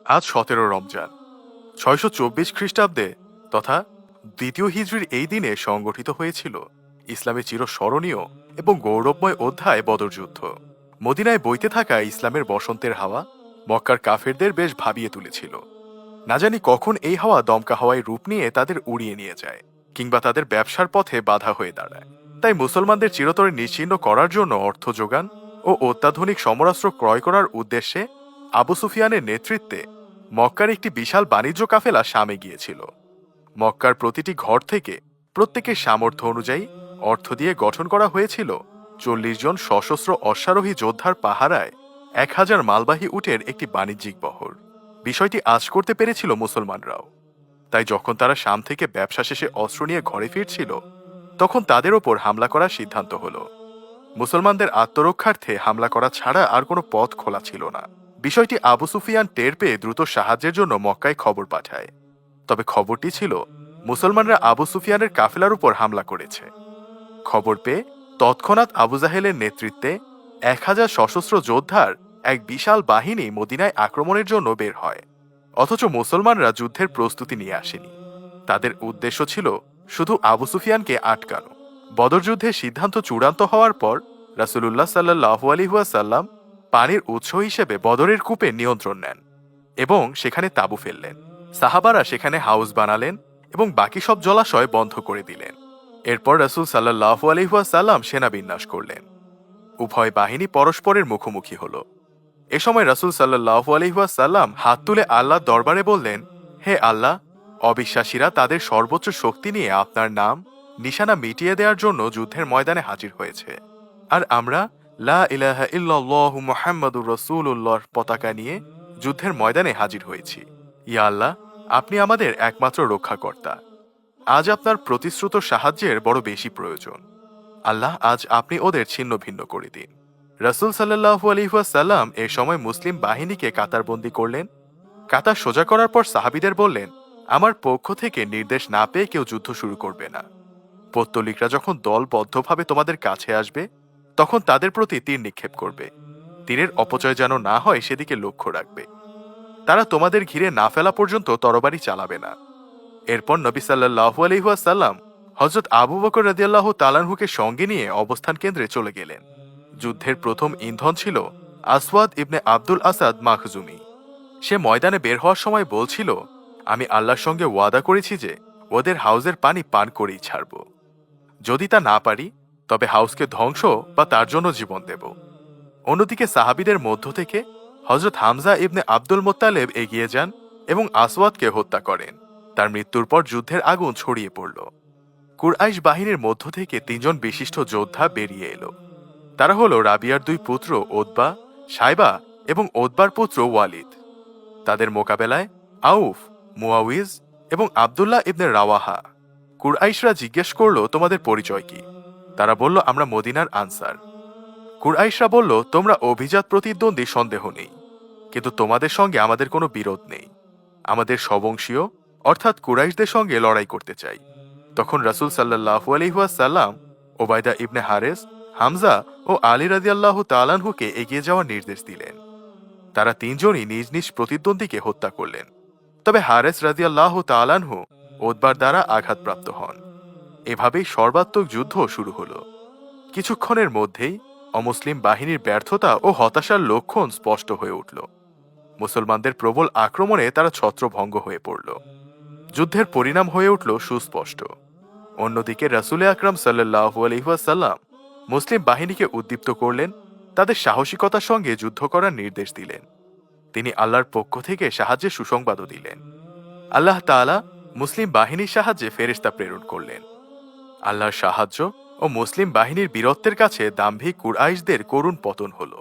আজ 17 রমজান 624 খ্রিস্টাব্দে তথা দ্বিতীয় হিজরির এই দিনে সংগঠিত হয়েছিল ইসলামের চিরস্মরণীয় এবং গৌরবময় অধ্যায় বদর যুদ্ধ। মদিনায় বইতে থাকা ইসলামের বসন্তের হাওয়া মক্কার কাফেরদের বেশ ভাবিয়ে তুলেছিল। না জানি কখন এই হাওয়া দমকা হাওয়ায় রূপ নিয়ে তাদের উড়িয়ে নিয়ে যায়, কিংবা তাদের ব্যবসার পথে বাধা হয়ে দাঁড়ায়। তাই মুসলমানদের চিরতরে নিশ্চিহ্ন করার জন্য অর্থ যোগান ও অত্যাধুনিক সমরাস্ত্র ক্রয় করার উদ্দেশ্যে আবু সুফিয়ানের নেতৃত্বে মক্কার একটি বিশাল বাণিজ্য কাফেলা শামে গিয়েছিল। মক্কার প্রতিটি ঘর থেকে প্রত্যেকের সামর্থ্য অনুযায়ী অর্থ দিয়ে গঠন করা হয়েছিল 40 জন সশস্ত্র অশ্বারোহী যোদ্ধার পাহারায় 1000 মালবাহী উটের একটি বাণিজ্যিক বহর। বিষয়টি আঁচ করতে পেরেছিল মুসলমানরাও। তাই যখন তারা শাম থেকে ব্যবসা শেষে অস্ত্র নিয়ে ঘরে ফিরছিল, তখন তাদের ওপর হামলা করার সিদ্ধান্ত হলো। মুসলমানদের আত্মরক্ষার্থে হামলা করা ছাড়া আর কোনো পথ খোলা ছিল না। বিষয়টি আবু সুফিয়ান টের পেয়ে দ্রুত সাহায্যের জন্য মক্কায় খবর পাঠায়। তবে খবরটি ছিল মুসলমানরা আবু সুফিয়ানের কাফেলার উপর হামলা করেছে। খবর পেয়ে তৎক্ষণাৎ আবু জাহেলের নেতৃত্বে 1000 সশস্ত্র যোদ্ধার এক বিশাল বাহিনী মদিনায় আক্রমণের জন্য বের হয়। অথচ মুসলমানরা যুদ্ধের প্রস্তুতি নিয়ে আসেনি। তাদের উদ্দেশ্য ছিল শুধু আবু সুফিয়ানকে আটকানো। বদর যুদ্ধের সিদ্ধান্ত চূড়ান্ত হওয়ার পর রাসূলুল্লাহ সাল্লাল্লাহু আলাইহি ওয়াসাল্লাম পানির উৎস হিসেবে বদরের কূপে নিয়ন্ত্রণ নেন এবং সেখানে তাঁবু ফেললেন। সাহাবারা সেখানে হাউস বানালেন এবং বাকি সব জলাশয় বন্ধ করে দিলেন। এরপর রাসূল সাল্লাল্লাহু আলাইহি ওয়াসাল্লাম সেনা বিন্যাস করলেন। উভয় বাহিনী পরস্পরের মুখোমুখি হল। এ সময় রাসূল সাল্লাল্লাহু আলাইহি ওয়াসাল্লাম হাত তুলে আল্লাহর দরবারে বললেন, হে আল্লাহ, অবিশ্বাসীরা তাদের সর্বোচ্চ শক্তি নিয়ে আপনার নাম নিশানা মিটিয়ে দেওয়ার জন্য যুদ্ধের ময়দানে হাজির হয়েছে, আর আমরা লা ইলাহা ইল্লাল্লাহু মুহাম্মাদুর রাসূলুল্লাহর পতাকা নিয়ে যুদ্ধের ময়দানে হাজির হয়েছি। ইয়া আল্লাহ, আপনি আমাদের একমাত্র রক্ষাকর্তা। আজ আপনার প্রতিশ্রুত সাহায্যের বড় বেশি প্রয়োজন। আল্লাহ, আজ আপনি ওদের ছিন্ন ভিন্ন করে দিন। রাসূল সাল্লাল্লাহু আলাইহি ওয়াসাল্লাম এ সময় মুসলিম বাহিনীকে কাতারবন্দি করলেন। কাতার সোজা করার পর সাহাবীদের বললেন, আমার পক্ষ থেকে নির্দেশ না পেয়ে কেউ যুদ্ধ শুরু করবে না। পৌত্তলিকরা যখন দলবদ্ধভাবে তোমাদের কাছে আসবে, তখন তাদের প্রতি তীর নিক্ষেপ করবে। তীরের অপচয় যেন না হয় সেদিকে লক্ষ্য রাখবে। তারা তোমাদের ঘিরে না ফেলা পর্যন্ত তরবারি চালাবে না। এরপর নবী সাল্লাল্লাহু আলাইহি ওয়াসাল্লাম হযরত আবু বকর রাদিয়াল্লাহু তাআলা আনহুকে সঙ্গে নিয়ে অবস্থান কেন্দ্রে চলে গেলেন। যুদ্ধের প্রথম ইন্ধন ছিল আসওয়াদ ইবনে আব্দুল আসাদ মাখজুমি। সে ময়দানে বের হওয়ার সময় বলছিল, আমি আল্লাহর সঙ্গে ওয়াদা করেছি যে ওদের হাউজের পানি পান করেই ছাড়ব। যদি তা না পারি তবে হাউসকে ধ্বংস বা তার জন্য জীবন দেব। অন্যদিকে সাহাবীদের মধ্য থেকে হযরত হামজা ইবনে আব্দুল মুত্তালিব এগিয়ে যান এবং আসওয়াদকে হত্যা করেন। তার মৃত্যুর পর যুদ্ধের আগুন ছড়িয়ে পড়ল। কুরাইশ বাহিনীর মধ্য থেকে 3 জন বিশিষ্ট যোদ্ধা বেরিয়ে এলো। তারা হল রাবিয়ার 2 পুত্র ওতবা, সাইবা এবং ওতবার পুত্র ওয়ালিদ। তাদের মোকাবেলায় আউফ, মুয়াউইজ এবং আব্দুল্লাহ ইবনে রাওয়াহা। কুরাইশরা জিজ্ঞেস করল, তোমাদের পরিচয় কি? তারা বলল, আমরা মদিনার আনসার। কুরাইশরা বলল, তোমরা অভিজাত প্রতিদ্বন্দ্বী সন্দেহ নেই, কিন্তু তোমাদের সঙ্গে আমাদের কোনো বিরোধ নেই। আমাদের স্ববংশীয় অর্থাৎ কুরাইশদের সঙ্গে লড়াই করতে চাই। তখন রাসূল সাল্লাল্লাহু আলাইহি ওয়াসাল্লাম ওবায়দা ইবনে হারেস, হামজা ও আলী রাদিয়াল্লাহু তাআলা আনহুকে এগিয়ে যাওয়ার নির্দেশ দিলেন। তারা 3 জনই নিজ নিজ প্রতিদ্বন্দ্বীকে হত্যা করলেন। তবে হারেস রাদিয়াল্লাহু তাআলা আনহু ওতবার দ্বারা আঘাতপ্রাপ্ত হন। এভাবেই সর্বাত্মক যুদ্ধ শুরু হলো। কিছুক্ষণের মধ্যেই অমুসলিম বাহিনীর ব্যর্থতা ও হতাশার লক্ষণ স্পষ্ট হয়ে উঠল। মুসলমানদের প্রবল আক্রমণে তারা ছত্রভঙ্গ হয়ে পড়ল। যুদ্ধের পরিণাম হয়ে উঠল সুস্পষ্ট। অন্যদিকে রাসূল আকরাম সাল্লাল্লাহু আলাইহি ওয়াসাল্লাম মুসলিম বাহিনীকে উদ্দীপ্ত করলেন, তাদের সাহসিকতার সঙ্গে যুদ্ধ করার নির্দেশ দিলেন। তিনি আল্লাহর পক্ষ থেকে সাহায্যের সুসংবাদও দিলেন। আল্লাহ তাআলা মুসলিম বাহিনীর সাহায্যে ফেরেশতা প্রেরণ করলেন। আল্লাহর সাহায্য ও মুসলিম বাহিনীর বীরত্বের কাছে দাম্ভিক কুরাইশদের করুণ পতন হল।